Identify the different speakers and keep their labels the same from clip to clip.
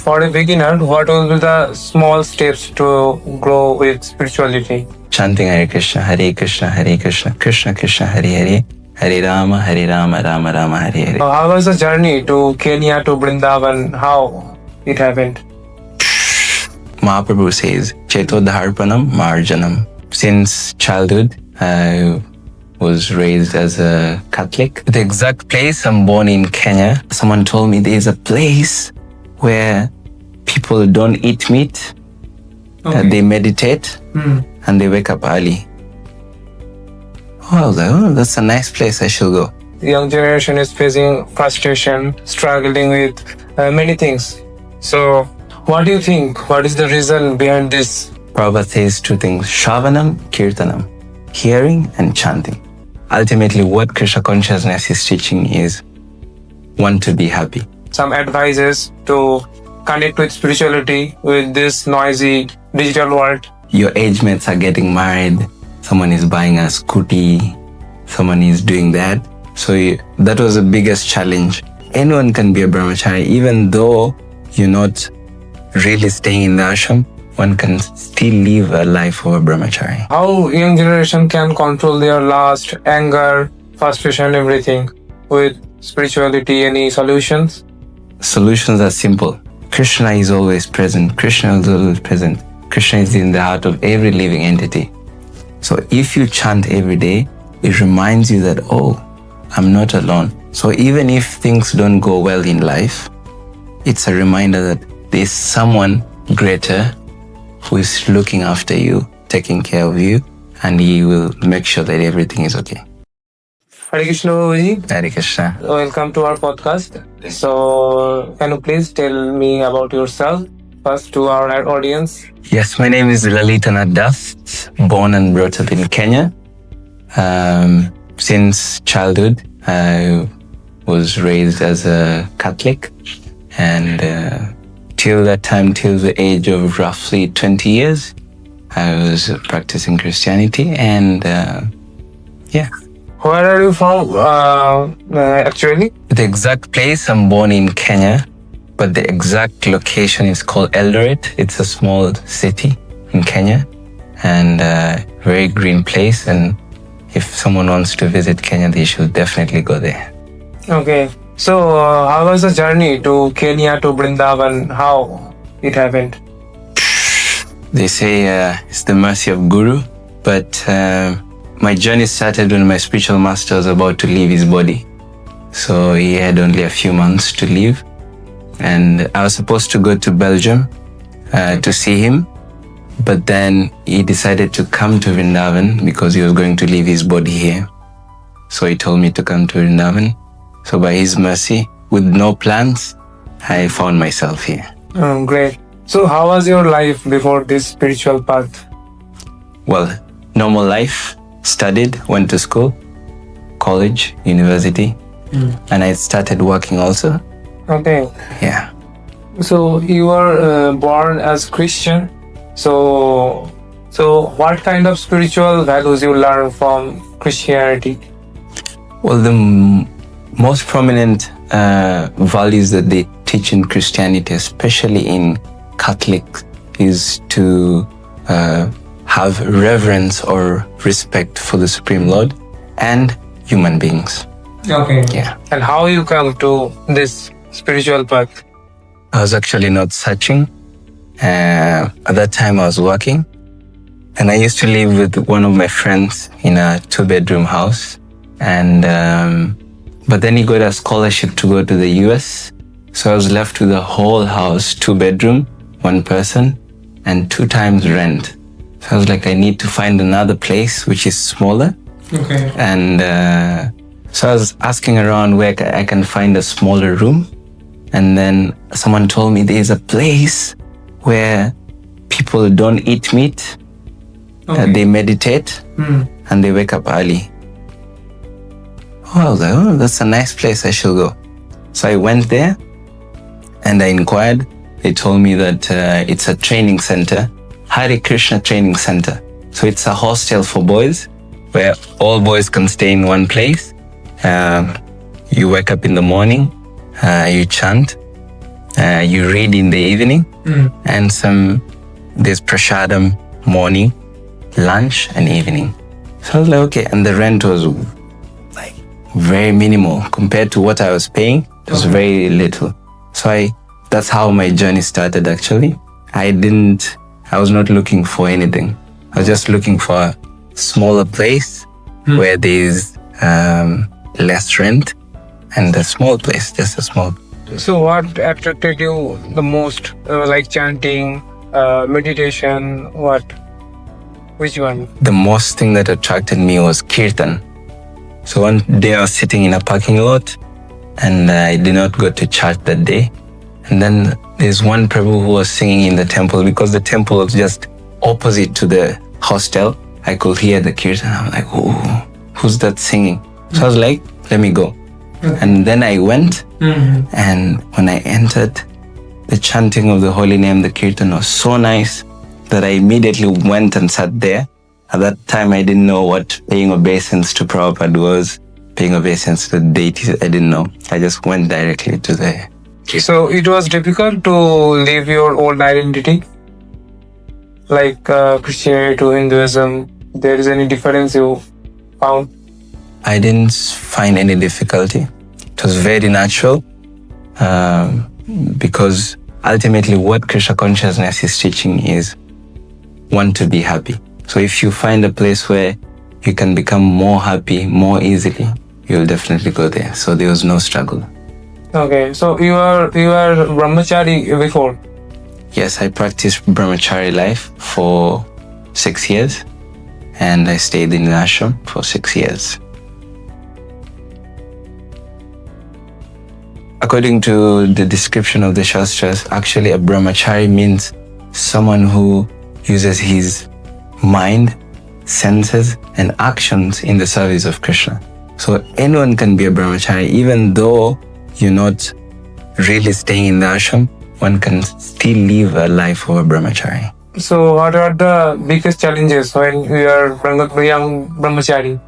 Speaker 1: for a beginner, what will be the small steps to grow with spirituality?
Speaker 2: Chanting Hare Krishna, Krishna Krishna, Hare Hare, Hare Rama, Rama Rama, Hare Hare.
Speaker 1: How was the journey to Kenya to Vrindavan? How it happened?
Speaker 2: Mahaprabhu says, Cheto Dharpanam Marjanam. Since childhood, I was raised as a Catholic. The exact place, I'm born in Kenya. Someone told me there's a place where people don't eat meat, they meditate, and they wake up early. I was like, that's a nice place, I should go.
Speaker 1: The young generation is facing frustration, struggling with many things. So, what do you think? What is the reason behind this?
Speaker 2: Prabhupada says two things, Shravanam, Kirtanam, hearing and chanting. Ultimately, what Krishna consciousness is teaching is want to be happy.
Speaker 1: Some advices to connect with spirituality with this noisy digital world.
Speaker 2: Your age mates are getting married, someone is buying a scooty, someone is doing that. So that was the biggest challenge. Anyone can be a brahmachari, even though you're not really staying in the ashram, one can still live a life of a brahmachari.
Speaker 1: How young generation can control their lust, anger, frustration, everything with spirituality? Any solutions?
Speaker 2: Solutions are simple. Krishna is always present. Krishna is always present. Krishna is in the heart of every living entity. So if you chant every day, it reminds you that, I'm not alone. So even if things don't go well in life, it's a reminder that there's someone greater who is looking after you, taking care of you, and he will make sure that everything is okay.
Speaker 1: Hare Krishna, Babuji.
Speaker 2: Hare Krishna.
Speaker 1: Welcome to our podcast. So, can you please tell me about yourself first to our audience?
Speaker 2: Yes, my name is Das, born and brought up in Kenya. Since childhood, I was raised as a Catholic, and till that time, till the age of roughly 20 years, I was practicing Christianity, and
Speaker 1: Where are you from, actually?
Speaker 2: The exact place, I'm born in Kenya, but the exact location is called Eldoret. It's a small city in Kenya, and very green place, and if someone wants to visit Kenya, they should definitely go there.
Speaker 1: Okay. So, how was the journey to Kenya to Vrindavan? How it happened?
Speaker 2: They say it's the mercy of Guru, but my journey started when my spiritual master was about to leave his body. So he had only a few months to live, and I was supposed to go to Belgium to see him, but then he decided to come to Vrindavan because he was going to leave his body here. So he told me to come to Vrindavan. So by his mercy, with no plans, I found myself here.
Speaker 1: Great. So how was your life before this spiritual path?
Speaker 2: Well, normal life, studied, went to school, college, university, and I started working also.
Speaker 1: Okay.
Speaker 2: Yeah.
Speaker 1: So you were born as Christian. So what kind of spiritual values you learn from Christianity?
Speaker 2: Well, the most prominent values that they teach in Christianity, especially in Catholic, is to have reverence or respect for the Supreme Lord and human beings.
Speaker 1: Okay.
Speaker 2: Yeah.
Speaker 1: And how you come to this spiritual path?
Speaker 2: I was actually not searching. At that time I was working, and I used to live with one of my friends in a 2-bedroom house. And but then he got a scholarship to go to the US. So I was left with a whole house, 2-bedroom, 1 person, and 2 times rent. So I was like, I need to find another place which is smaller.
Speaker 1: Okay.
Speaker 2: And so I was asking around where I can find a smaller room. And then someone told me there's a place where people don't eat meat.
Speaker 1: Okay.
Speaker 2: They meditate and they wake up early. I was like, that's a nice place, I should go. So I went there and I inquired. They told me that it's a training center, Hare Krishna training center. So it's a hostel for boys where all boys can stay in one place. You wake up in the morning, you chant, you read in the evening, and there's prasadam morning, lunch, and evening. So I was like, okay, and the rent was like very minimal compared to what I was paying. It was very little. So that's how my journey started. Actually, I was not looking for anything. I was just looking for a smaller place where there's less rent, and a small place, just a small.
Speaker 1: So what attracted you the most? Like chanting, meditation, what? Which one?
Speaker 2: The most thing that attracted me was kirtan. So one day I was sitting in a parking lot, and I did not go to church that day. And then there's one Prabhu who was singing in the temple, because the temple was just opposite to the hostel. I could hear the kirtan. I'm like, oh, who's that singing? So I was like, let me go. And then I went, and when I entered, the chanting of the holy name, the kirtan was so nice that I immediately went and sat there. At that time, I didn't know what paying obeisance to Prabhupada was, paying obeisance to the deities. I didn't know. I just went directly to the kirtan.
Speaker 1: So it was difficult to leave your old identity, like Christianity to Hinduism. There is any difference you found?
Speaker 2: I didn't find any difficulty. It was very natural, because ultimately what Krishna consciousness is teaching is want to be happy. So if you find a place where you can become more happy more easily, you'll definitely go there. So there was no struggle.
Speaker 1: Okay, so you were brahmachari before?
Speaker 2: Yes, I practiced brahmachari life for 6 years, and I stayed in the ashram for 6 years. According to the description of the Shastras, actually a brahmachari means someone who uses his mind, senses, and actions in the service of Krishna. So anyone can be a brahmachari, even though you're not really staying in the ashram, one can still live a life of a brahmachari.
Speaker 1: So what are the biggest challenges when you are young brahmachari?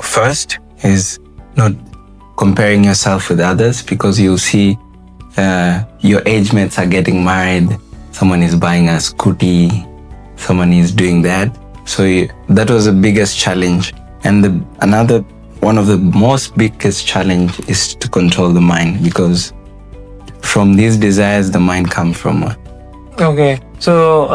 Speaker 2: First is not comparing yourself with others, because you'll see your age mates are getting married, someone is buying a scooty, someone is doing that. So that was the biggest challenge. And another one of the most biggest challenge is to control the mind, because from these desires the mind comes from.
Speaker 1: Okay, so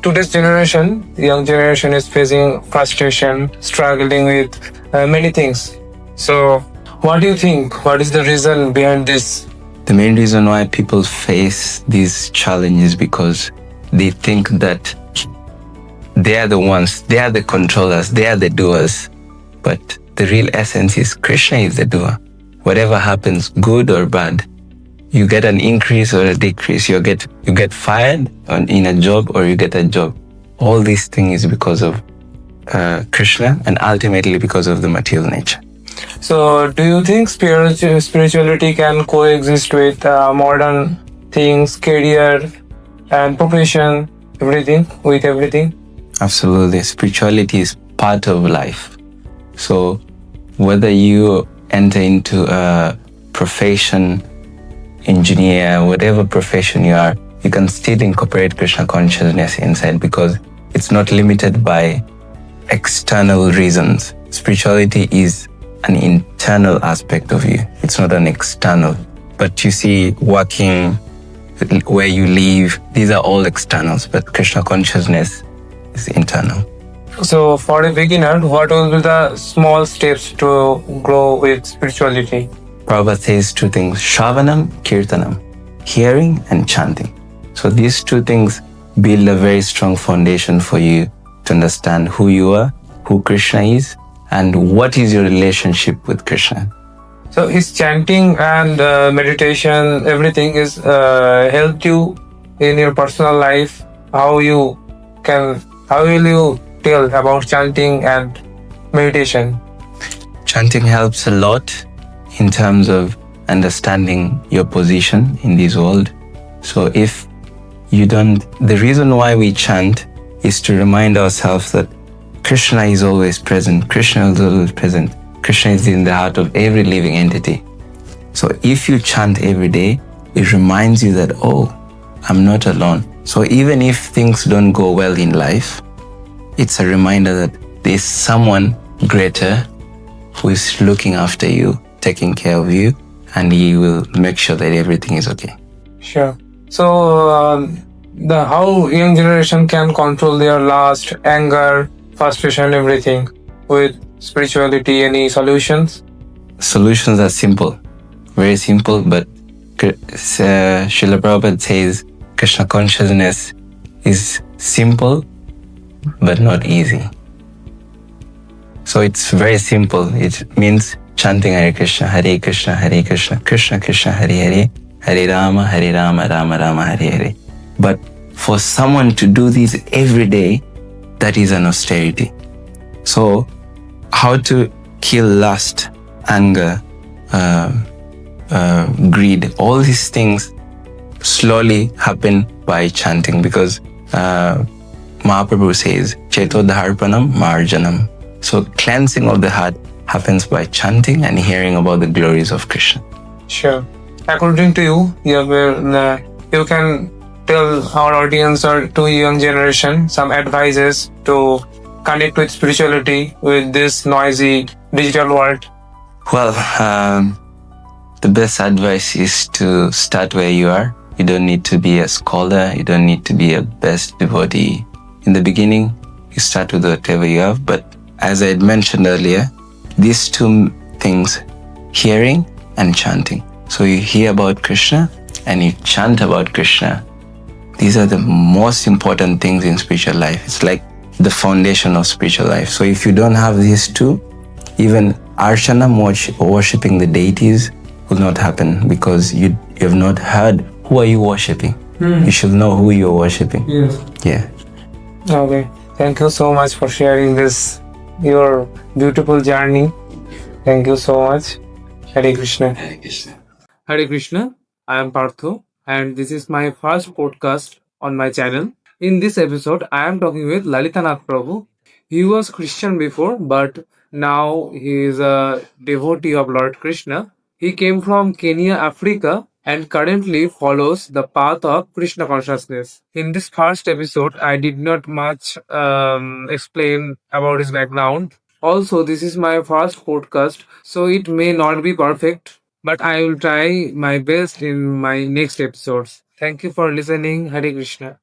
Speaker 1: today's generation, the young generation is facing frustration, struggling with many things. So what do you think? What is the reason behind this?
Speaker 2: The main reason why people face these challenges because they think that they are the ones, they are the controllers, they are the doers. But the real essence is Krishna is the doer. Whatever happens, good or bad, you get an increase or a decrease, you get fired in a job or you get a job. All these things is because of Krishna, and ultimately because of the material nature.
Speaker 1: So do you think spirituality can coexist with modern things, career and profession, with everything?
Speaker 2: Absolutely. Spirituality is part of life. So whether you enter into a profession, engineer, whatever profession you are, you can still incorporate Krishna consciousness inside, because it's not limited by external reasons. Spirituality is an internal aspect of you. It's not an external. But you see, working, where you live, these are all externals, but Krishna consciousness is internal.
Speaker 1: So for a beginner, what will be the small steps to grow with spirituality?
Speaker 2: Prabhupada says two things: Shravanam, Kirtanam, hearing and chanting. So these two things build a very strong foundation for you to understand who you are, who Krishna is, and what is your relationship with Krishna.
Speaker 1: So is chanting and meditation, everything is helped you in your personal life? How will you tell about chanting and meditation?
Speaker 2: Chanting helps a lot in terms of understanding your position in this world. So if you don't, the reason why we chant is to remind ourselves that Krishna is always present. Krishna is always present. Krishna is in the heart of every living entity. So if you chant every day, it reminds you that, oh, I'm not alone. So even if things don't go well in life, it's a reminder that there's someone greater who is looking after you, taking care of you, and he will make sure that everything is okay.
Speaker 1: Sure. So, the how young generation can control their lust, anger, frustration, everything with spirituality? Any solutions?
Speaker 2: Solutions are simple, very simple, but Srila Prabhupada says Krishna consciousness is simple but not easy. So it's very simple. It means chanting Hare Krishna, Hare Krishna, Krishna Krishna, Hare Hare, Hare Rama, Rama Rama, Hare Hare. But for someone to do this every day, that is an austerity. So how to kill lust, anger, greed, all these things slowly happen by chanting, because Mahaprabhu says, Cheto Dharpanam Marjanam. So cleansing of the heart happens by chanting and hearing about the glories of Krishna.
Speaker 1: Sure. According to you, you can tell our audience or to young generation some advices to connect with spirituality with this noisy digital world.
Speaker 2: Well, the best advice is to start where you are. You don't need to be a scholar. You don't need to be a best devotee. In the beginning, you start with whatever you have. But as I had mentioned earlier, these two things, hearing and chanting. So you hear about Krishna and you chant about Krishna. These are the most important things in spiritual life. It's like the foundation of spiritual life. So if you don't have these two, even archana, worshipping the deities, will not happen, because you have not heard who are you worshipping. You should know who you're worshipping.
Speaker 1: Yes.
Speaker 2: Yeah.
Speaker 1: Okay. Thank you so much for sharing this, your beautiful journey. Thank you so much. Hare Krishna.
Speaker 2: Hare Krishna.
Speaker 1: Hare Krishna. I am Partho, and this is my first podcast on my channel. In this episode, I am talking with Lalitanath Prabhu. He was Christian before, but now he is a devotee of Lord Krishna. He came from Kenya, Africa, and currently follows the path of Krishna consciousness. In this first episode, I did not much explain about his background. Also, this is my first podcast, so it may not be perfect, but I will try my best in my next episodes. Thank you for listening. Hare Krishna.